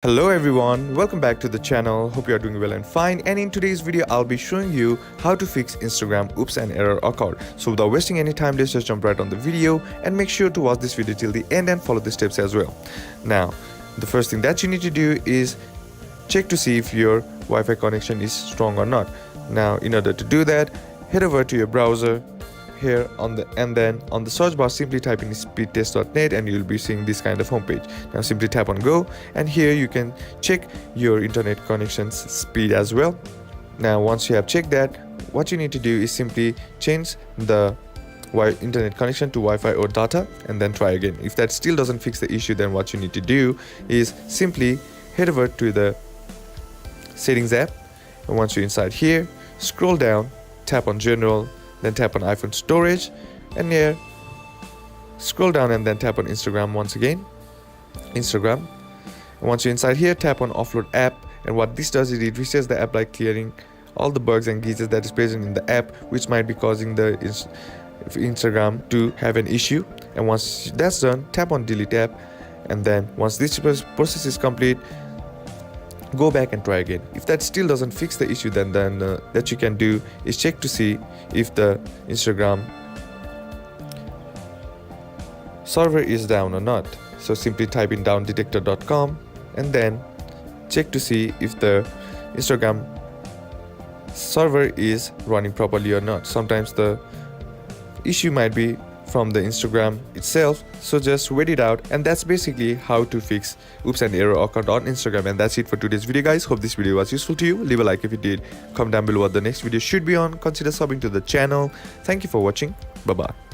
Hello everyone, welcome back to the channel. Hope you are doing well and fine, and in today's video I'll be showing you how to fix Instagram oops and error occurred. So without wasting any time, let's just jump right on the video and make sure to watch this video till the end and follow the steps as well. Now, the first thing that you need to do is check to see if your Wi-Fi connection is strong or not. Now, in order to do that, head over to your browser here and then on the search bar simply type in speedtest.net and you'll be seeing this kind of homepage. Now simply tap on go, and here you can check your internet connection's speed as well. Now once you have checked that, what you need to do is simply change the internet connection to Wi-Fi or data and then try again. If that still doesn't fix the issue, then what you need to do is simply head over to the settings app, and once you're inside here, scroll down, tap on general, then tap on iPhone storage, and here scroll down and then tap on Instagram once again. And once you're inside here, tap on offload app, and what this does is it resets the app by clearing all the bugs and glitches that is present in the app, which might be causing the Instagram to have an issue. And once that's done, tap on delete app, and then once this process is complete, go back and try again. If that still doesn't fix the issue, then that you can do is check to see if the Instagram server is down or not. So simply type in downdetector.com and then check to see if the Instagram server is running properly or not. Sometimes the issue might be from the Instagram itself, so just wait it out. And that's basically how to fix oops and error occurred on Instagram. And that's it for today's video, guys. Hope this video was useful to you. Leave a like if you did, comment down below what the next video should be on, consider subbing to the channel. Thank you for watching. Bye bye.